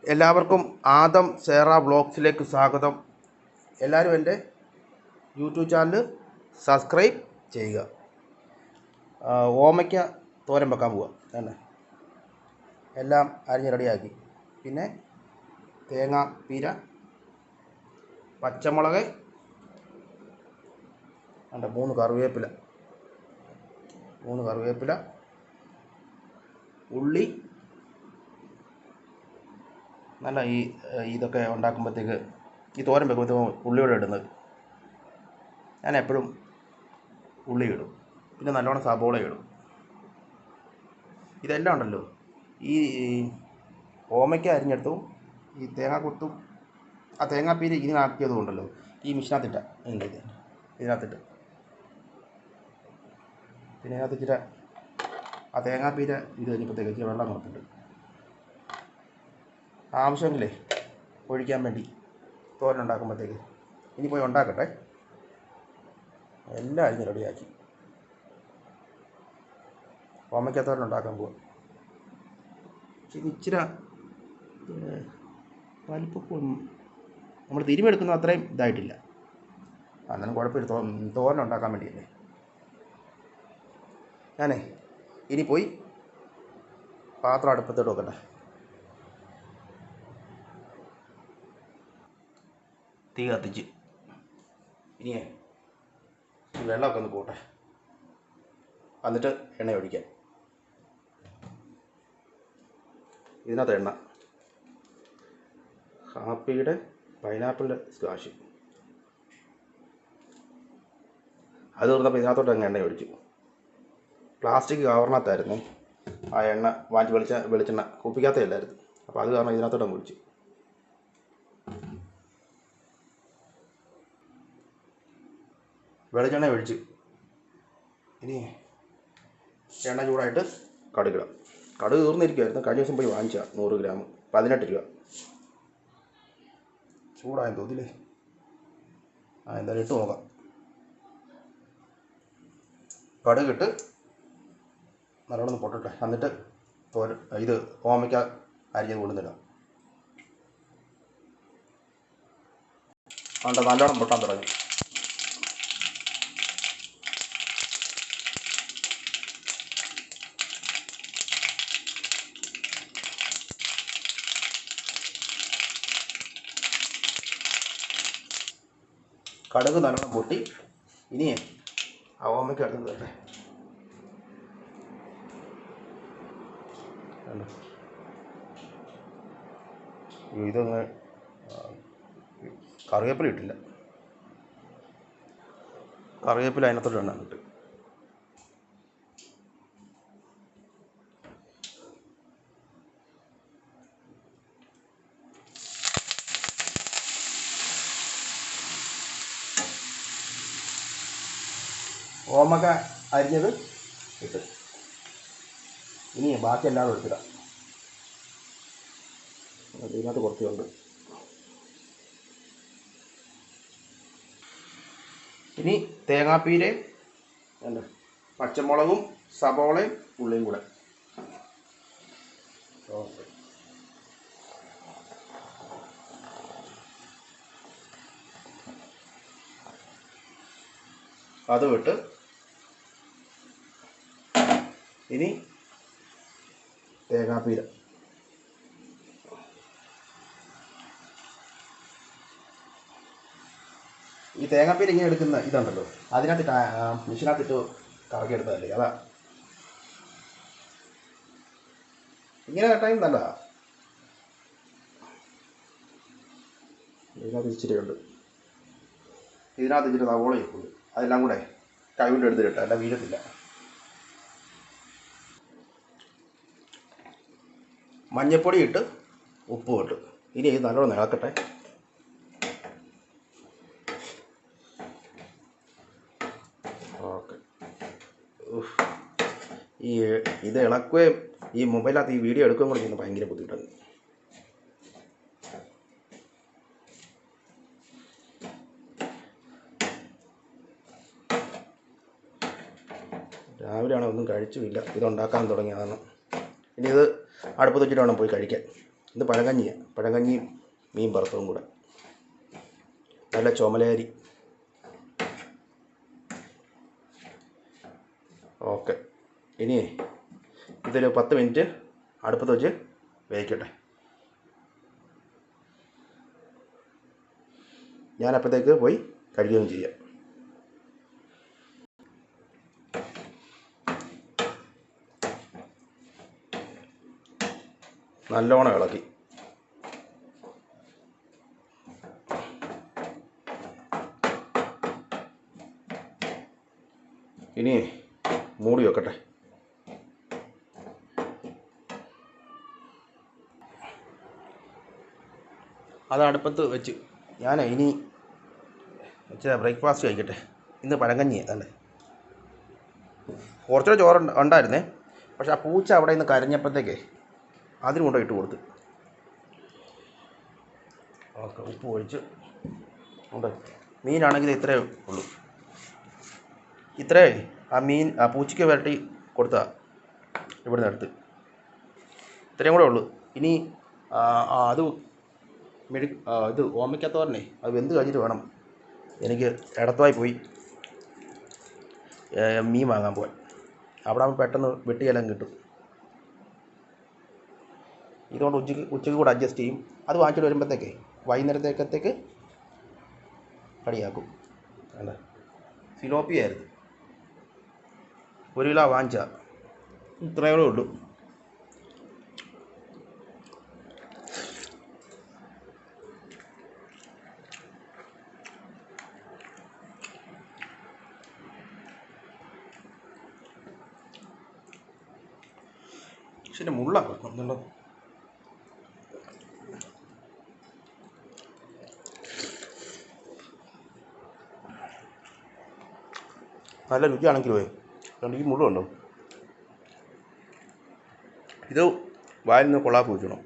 എല്ലാവർക്കും ആദം സേറ വ്ളോഗ്സിലേക്ക് സ്വാഗതം. എല്ലാവരും എൻ്റെ യൂട്യൂബ് ചാനൽ സബ്സ്ക്രൈബ് ചെയ്യുക. ഓമയ്ക്ക തോരൻ വെക്കാൻ പോവുക തന്നെ. എല്ലാം അരിഞ്ഞ് റെഡിയാക്കി. പിന്നെ തേങ്ങ പീര, പച്ചമുളക്, മൂന്ന് കറിവേപ്പില, ഉള്ളി. നല്ല ഇതൊക്കെ ഉണ്ടാക്കുമ്പോഴത്തേക്ക് ഈ തോരൻ വെക്കുമ്പോഴത്തേക്കും ഉള്ളിയോടെ ഇടുന്നത്. ഞാൻ എപ്പോഴും ഉള്ളി ഇടും, പിന്നെ നല്ലോണം സബോള ഇടും. ഇതെല്ലാം ഉണ്ടല്ലോ, ഈ ഓമയ്ക്ക അരിഞ്ഞെടുത്തും ഈ തേങ്ങാക്കൊത്തും ആ തേങ്ങാപ്പീര് ഇതിനാക്കിയതും ഉണ്ടല്ലോ, ഈ മിഷീനകത്തിട്ട ഇതിനകത്തിട്ട് പിന്നെ ഇതിനകത്ത് ഇച്ചിരി ആ തേങ്ങാപ്പീര ഇത് കഴിഞ്ഞപ്പോഴത്തേക്ക് ഇച്ചിരി വെള്ളം കൊടുത്തിട്ട് ആവശ്യമെങ്കിലേ ഒഴിക്കാൻ വേണ്ടി തോരൻ ഉണ്ടാക്കുമ്പോഴത്തേക്ക്. ഇനി പോയി ഉണ്ടാക്കട്ടെ. എല്ലാം അരിഞ്ഞ് റെഡിയാക്കി ഓമയ്ക്ക തോരൻ ഉണ്ടാക്കാൻ പോവാം. ഇച്ചിരി വലിപ്പം നമ്മൾ തിരുമെടുക്കുന്ന അത്രയും ഇതായിട്ടില്ല. എന്നാലും കുഴപ്പമില്ല, തോരൻ ഉണ്ടാക്കാൻ വേണ്ടിയല്ലേ. ഞാനേ ഇനി പോയി പാത്രം അടുപ്പത്തോട്ട് വെക്കട്ടെ. തീ കത്തിച്ച് ഇനിയേ ഈ വെള്ളമൊക്കെ ഒന്ന് പോട്ടെ, എന്നിട്ട് എണ്ണ ഒഴിക്കാം. ഇതിനകത്ത് എണ്ണ, ഹാപ്പിയുടെ പൈനാപ്പിളിൻ്റെ സ്ക്വാഷ്, അത് തീർന്നപ്പോൾ ഇതിനകത്തോട്ട് അങ്ങ് എണ്ണ ഒഴിച്ചു. പ്ലാസ്റ്റിക് കവറിനകത്തായിരുന്നു ആ എണ്ണ വാങ്ങിച്ച് വെളിച്ചെണ്ണ കുപ്പിക്കകത്തല്ലായിരുന്നു. അപ്പോൾ അത് കാരണം ഇതിനകത്തോട്ട് അങ്ങ് ഒഴിച്ചു. വെളിച്ചെണ്ണ ഒഴിച്ച് ഇനി എണ്ണ ചൂടായിട്ട് കടുകിടാം. കടുക് തീർന്നിരിക്കുമായിരുന്നു, കഴിഞ്ഞ ദിവസം പോയി വാങ്ങിച്ചാൽ 100 ഗ്രാം 18 രൂപ. ചൂടായി തോന്നില്ലേ? എന്തായാലും ഇട്ട് നോക്കാം. കടുകിട്ട് നല്ലോണം പൊട്ടട്ടെ, എന്നിട്ട് ഇത് ഓമയ്ക്ക അരിഞ്ഞത് കൊണ്ടുവന്നിടാം. നല്ലോണം പൊട്ടാൻ തുടങ്ങി. കടുക് നല്ലോണം പൊട്ടി. ഇനിയേ ആ ഓമയ്ക്ക എടുത്ത് തരട്ടെ. ഇതൊന്ന് കറിവേപ്പില ഇട്ടില്ല, കറിവേപ്പില അതിനകത്തോട്ട് എണ്ണ ഇട്ട്. ഓമക്ക അരിഞ്ഞത് ഇട്ട് ഇനി ബാക്കി എല്ലാവരും എടുത്തിടാം. ഇതിനകത്ത് കുറച്ചുണ്ട്. ഇനി തേങ്ങാപ്പീരയും പച്ചമുളകും സബോളയും ഉള്ളിയും കൂടെ അത് വിട്ട് ഇനി തേങ്ങാപ്പീര ഈ തേങ്ങാപ്പീര ഇങ്ങനെ എടുക്കുന്ന ഇതുണ്ടല്ലോ, അതിനകത്ത് മിഷീനകത്തിട്ട് കറക്കിയെടുത്തതല്ലേ, അതാ. ഇങ്ങനെ കട്ടായും നല്ലതാ. ഇതിനകത്ത് ഇച്ചിരി ഉണ്ട്, ഇതിനകത്ത് ഇച്ചിരി സവോള ഇരിക്കുന്നു. അതെല്ലാം കൂടെ കൈകൊണ്ട് എടുത്തിട്ട് അല്ല വീഴത്തില്ല. മഞ്ഞൾപ്പൊടി ഇട്ട് ഉപ്പും ഇട്ട് ഇനി ഇത് നല്ലോണം ഇളക്കട്ടെ. ഓക്കെ. ഇത് ഇളക്കുകയും ഈ മൊബൈലിനകത്ത് ഈ വീഡിയോ എടുക്കുകയും കൂടെ ചെയ്യുന്നത് ഭയങ്കര ബുദ്ധിമുട്ടാണ്. രാവിലെയാണോ ഒന്നും കഴിച്ചുമില്ല, ഇതുണ്ടാക്കാൻ തുടങ്ങിയതാണ്. ഇനി ഇത് അടുപ്പത്ത് വെച്ചിട്ട് വേണം പോയി കഴിക്കാൻ. ഇത് പഴങ്കഞ്ഞിയാണ്, പഴങ്കഞ്ഞിയും മീൻ വറുത്തതും കൂടെ, നല്ല ചുമലരി. ഓക്കെ, ഇനി ഇതൊരു 10 മിനിറ്റ് അടുപ്പത്ത് വെച്ച് വേവിക്കട്ടെ. ഞാനപ്പോഴത്തേക്ക് പോയി കഴിയുകയും ചെയ്യാം. നല്ലോണം ഇളക്കി. ഇനി മൂടി വെക്കട്ടെ. അത് അടുപ്പത്ത് വെച്ച് ഞാൻ ഇനി ബ്രേക്ക്ഫാസ്റ്റ് കഴിക്കട്ടെ. ഇന്ന് പഴങ്കഞ്ഞിയാണ് അല്ലേ. കുറച്ചുകൂടെ ചോറ് ഉണ്ടായിരുന്നേ, പക്ഷെ ആ പൂച്ച അവിടെ നിന്ന് കരഞ്ഞപ്പോഴത്തേക്കേ അതിന് കൊണ്ടുപോയി ഇട്ട് കൊടുത്ത്. ഓക്കെ, ഉപ്പ് ഒഴിച്ച് ഉണ്ട്. മീനാണെങ്കിൽ ഇത്രയേ ഉള്ളൂ. ഇത്രേ ആ മീൻ ആ പൂച്ചയ്ക്ക് വരട്ടി കൊടുത്താൽ ഇവിടെ നിന്ന് എടുത്ത് ഇത്രയും കൂടെ ഉള്ളൂ. ഇനി അത് ഇത് ഓമയ്ക്കത്തോരനെ അത് വെന്ത് കഴിഞ്ഞിട്ട് വേണം എനിക്ക് എടത്തുവായി പോയി മീൻ വാങ്ങാൻ പോകാൻ. അവിടെ ആകുമ്പോൾ പെട്ടെന്ന് വെട്ടിയെല്ലാം കിട്ടും. ഇതുകൊണ്ട് ഉച്ചയ്ക്ക് കൂടെ അഡ്ജസ്റ്റ് ചെയ്യും. അത് വാങ്ങിച്ചിട്ട് വരുമ്പോഴത്തേക്കേ വൈകുന്നേരത്തേക്കത്തേക്ക് റെഡിയാക്കും. അല്ല, സിലോപ്പിയായിരുന്നു 1 കിലോ വാങ്ങിച്ചാൽ. ഇത്രയേ ഉള്ളൂ. പക്ഷേ മുള്ളാണ് ഒന്നുണ്ടോ. നല്ല രുചിയാണെങ്കിലേ അതുകൊണ്ട് ഈ മുള്ളുണ്ടോ, ഇത് വായിൽ നിന്ന് കൊള്ളാപ്പ് വെക്കണം.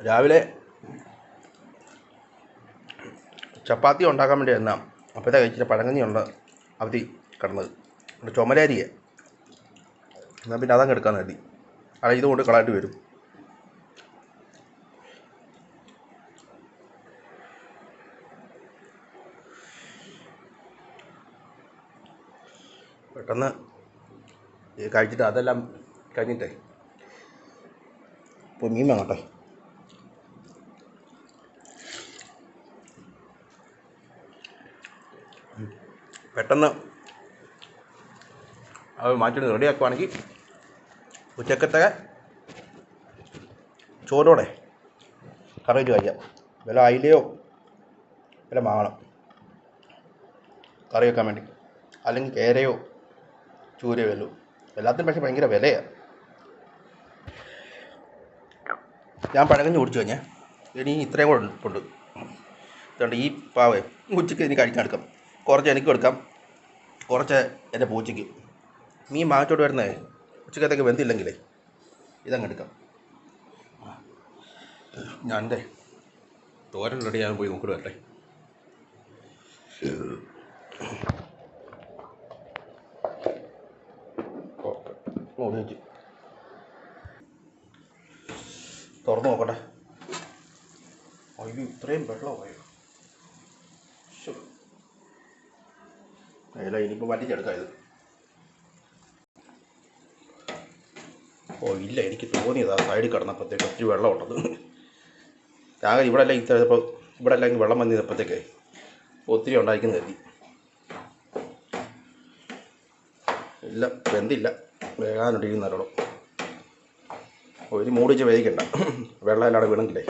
രാവിലെ ചപ്പാത്തി ഉണ്ടാക്കാൻ വേണ്ടി എന്നാ അപ്പോഴത്തെ കഴിച്ചിട്ട് പഴങ്കഞ്ഞി ഉണ്ട് അവധി കിടന്നത്. ഇവിടെ ചുമലരിയെ എന്നാൽ പിന്നെ അതങ്ങ് എടുക്കാൻ മതി. അത് ഇതുകൊണ്ട് കളയായിട്ട് വരും. പെട്ടെന്ന് കഴിച്ചിട്ട് അതെല്ലാം കഴിഞ്ഞിട്ടേ ഇപ്പോൾ മീൻ വാങ്ങട്ടെ. പെട്ടെന്ന് അത് മാറ്റി റെഡിയാക്കുവാണെങ്കിൽ ഉച്ചക്കത്തെ ചോറോടെ കറി വെച്ച് കഴിക്കാം. വല്ല അയിലയോ വല്ല മാങ്ങണം കറി വെക്കാൻ വേണ്ടി, അല്ലെങ്കിൽ കേരയോ ചൂരയോ വല്ലോ. എല്ലാത്തിനും പക്ഷേ ഭയങ്കര വിലയാണ്. ഞാൻ പഴങ്കഞ്ഞി കുടിച്ചു കഴിഞ്ഞാൽ ഇനി ഇത്രയും കൂടെ ഉണ്ട്. അതുകൊണ്ട് ഈ പാവേ ഉച്ചയ്ക്ക് ഇനി കഴിക്കാൻ എടുക്കാം. കുറച്ച് എനിക്കും എടുക്കാം, കുറച്ച് എൻ്റെ പൂച്ചയ്ക്ക്. മീൻ വാങ്ങിച്ചോട്ട് വരുന്നേ ഉച്ചക്കത്തേക്ക് വെന്തില്ലെങ്കിലേ ഇതങ്ങ് എടുക്കാം. ഞാൻ എൻ്റെ തോരൻ റെഡിയാകാൻ പോയി നോക്കിയിട്ട് വരട്ടെ. ഓക്കെ, തുറന്ന് നോക്കട്ടെ. അയ്യോ, ഇത്രയും വെള്ളമായോ. അല്ല, ഇനിയിപ്പോൾ വറ്റിച്ചെടുക്കാം ഇത്. ഓ ഇല്ല, എനിക്ക് തോന്നിയതാ സൈഡിൽ കിടന്നപ്പോഴത്തേക്ക് ഒത്തിരി വെള്ളം ഉള്ളത്. ഞാൻ ഇവിടെ എല്ലാം ഇത്തരപ്പോൾ ഇവിടെ എല്ലാം വെള്ളം വന്നിരുന്നപ്പോഴത്തേക്കേ ഒത്തിരി ഉണ്ടായിരിക്കുന്ന കരുതി. ഇല്ല, വെന്തില്ല, വേകാനുണ്ടിരിക്കുന്ന നല്ലോണം. ഒരു മൂടിച്ച് വേവിക്കണ്ട, വെള്ളം എല്ലാവിടെ വീണെങ്കിലേ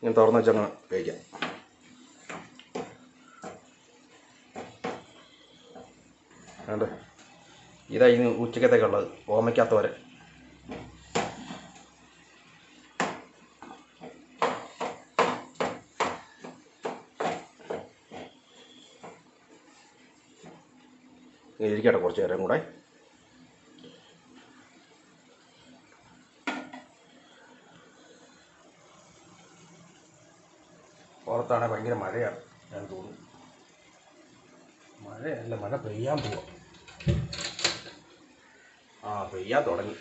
ഞാൻ തുറന്ന് വെച്ചങ്ങ് വേവിക്കാം. വേണ്ട, ഇതാ ഇന്ന് ഉച്ചക്കത്തേക്കുള്ളത് ഓമയ്ക്കാത്തോരൻ. ഇരിക്കട്ടെ കുറച്ച് നേരം കൂടെ. പുറത്താണെങ്കിൽ ഭയങ്കര മഴയാണ്, ഞാൻ തോന്നുന്നു. മഴയല്ല, മഴ പെയ്യാൻ പോവാം. പെയ്യാൻ തുടങ്ങി.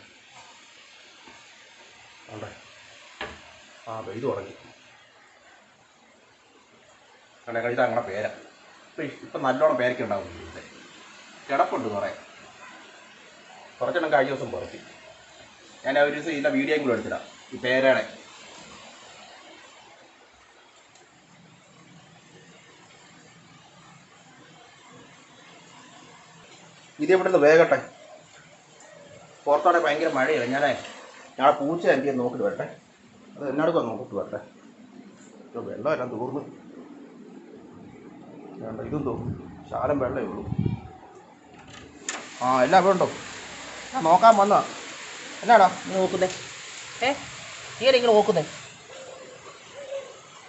ഉണ്ടേ, പെയ്തു തുടങ്ങി. കണ്ടേ, ഇത് അങ്ങനെ പേര ഇപ്പം നല്ലോണം പേരയ്ക്ക് ഉണ്ടാവും. കിടപ്പുണ്ട് കുറച്ചെണ്ണം കഴിഞ്ഞ ദിവസം പുറത്തി. ഞാൻ ഒരു ദിവസം ഇതിൻ്റെ വീഡിയോയും കൂടെ എടുത്തിടാം, ഈ പേരയുടെ. ഇത് ഇവിടെ നിന്ന് വേഗട്ടെ. പുറത്തോടെ ഭയങ്കര മഴയില്ല. ഞങ്ങളെ പൂച്ച എനിക്ക് നോക്കിയിട്ട് വരട്ടെ. അത് എന്നാടുക്കുക നോക്കിയിട്ട് വരട്ടെ. വെള്ളം എല്ലാം തീർന്നു. വേണ്ട, ഇതും തോന്നും. ശാലം വെള്ളമേ ഉള്ളൂ. എല്ലാം അവിടെ ഉണ്ടോ? ഞാൻ നോക്കാൻ വന്നാ. എന്നാടാ നീ നോക്കുന്നേ? നീ ഇങ്ങനെ നോക്കുന്നേ?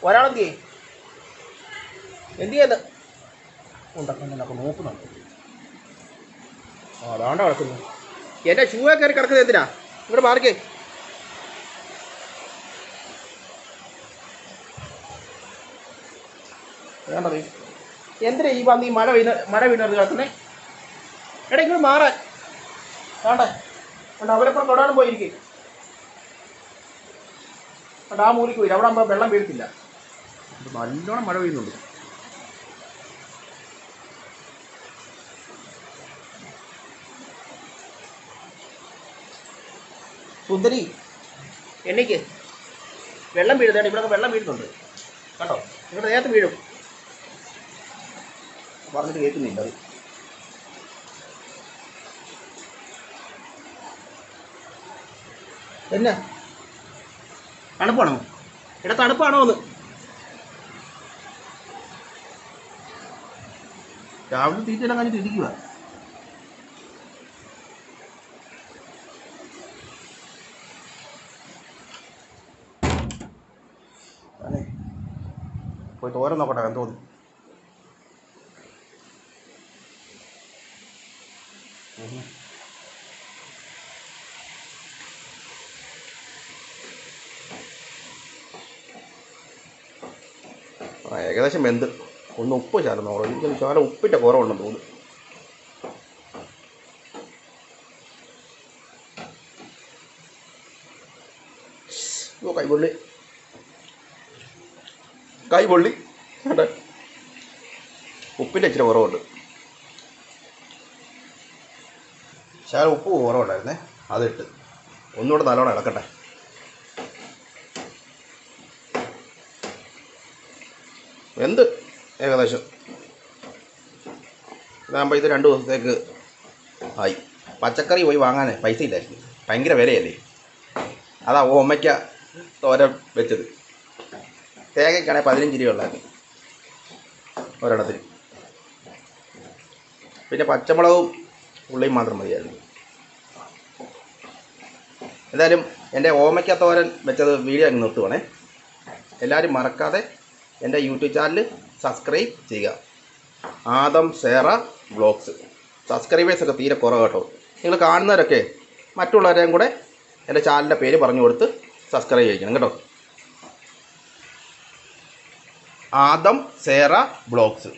ഒരാളെന്ത് ചെയ്യേ? എന്ത് ചെയ്യുന്നത്? ഉണ്ടൊക്കെ നോക്കുന്നുണ്ട്. അതാണ്ട കിടക്കുന്നു. എൻ്റെ ഷൂവെ കയറി കിടക്കുന്നത് എന്തിനാ? ഇങ്ങോട്ട് മാറിക്കേ. വേണ്ടത് എന്തിനാ ഈ വന്ന് ഈ മഴ വീണത് കിടക്കുന്നേ? എടാ ഇങ്ങോട്ട് മാറാൻ. വേണ്ടേ വേണ്ട, അവരെപ്പം തൊടാനും പോയിരിക്കും. വേണ്ട, ആ മൂലിക്ക് പോയില്ല. അവിടെ ആകുമ്പോൾ വെള്ളം വീഴത്തില്ല. നല്ലോണം മഴ പെയ്യുന്നുണ്ട്. സുന്ദരി എണ്ണയ്ക്ക് വെള്ളം വീഴുന്നതാണ്. ഇവിടെ വെള്ളം വീഴുന്നുണ്ട് കേട്ടോ. ഇവിടെ നേരത്തെ വീഴും. പറഞ്ഞിട്ട് കേൾക്കുന്നില്ല. അത് എന്നാ തണുപ്പാണോ? ഇവിടെ തണുപ്പാണോ എന്ന് രാവിലെ തീറ്റെല്ലാം കഴിഞ്ഞിട്ട് ഇരിക്കുക. പോയി തോരൻ നോക്കട്ടെ എന്തോ. ഏകദേശം വെന്ത്. ഒന്ന് ഉപ്പ് ചേർന്നോളൂ. എനിക്ക് ശകലം ഉപ്പിൻ്റെ കുറവുണ്ടെന്ന് തോന്നുന്നു. കൈപൊള്ളി ഉപ്പിൻ്റെ ഇച്ചിരി കുറവുണ്ട്. ശകലം ഉപ്പ് കുറവുണ്ടായിരുന്നേ, അതിട്ട് ഒന്നുകൂടെ നല്ലോണം ഇളക്കട്ടെ. വെന്ത് ഏകദേശം. ഇതാകുമ്പോൾ ഇത് 2 ദിവസത്തേക്ക് ആയി. പച്ചക്കറി പോയി വാങ്ങാനേ പൈസ ഇല്ലായിരുന്നു, ഭയങ്കര വിലയല്ലേ. അതാ ഓമയ്ക്ക തോരൻ വെച്ചത്. തേങ്ങയ്ക്കാണെങ്കിൽ 15 രൂപയുള്ളായിരുന്നു ഒരെണ്ണത്തിന്. പിന്നെ പച്ചമുളകും ഉള്ളിയും മാത്രം മതിയായിരുന്നു. എന്തായാലും എൻ്റെ ഓമയ്ക്ക തോരൻ വെച്ചത് വീഡിയോ അങ്ങ് നിർത്തുവാണേ. എല്ലാവരും മറക്കാതെ എൻ്റെ യൂട്യൂബ് ചാനൽ സബ്സ്ക്രൈബ് ചെയ്യുക. ആദം സേറ വ്ളോഗ്സ്. സബ്സ്ക്രൈബേഴ്സൊക്കെ തീരെ കുറവ് കേട്ടോ. നിങ്ങൾ കാണുന്നവരൊക്കെ മറ്റുള്ളവരെയും കൂടെ എൻ്റെ ചാനലിൻ്റെ പേര് പറഞ്ഞു കൊടുത്ത് സബ്സ്ക്രൈബ് ചെയ്യിക്കണം കേട്ടോ. ആദം സേറ വ്ളോഗ്സ്.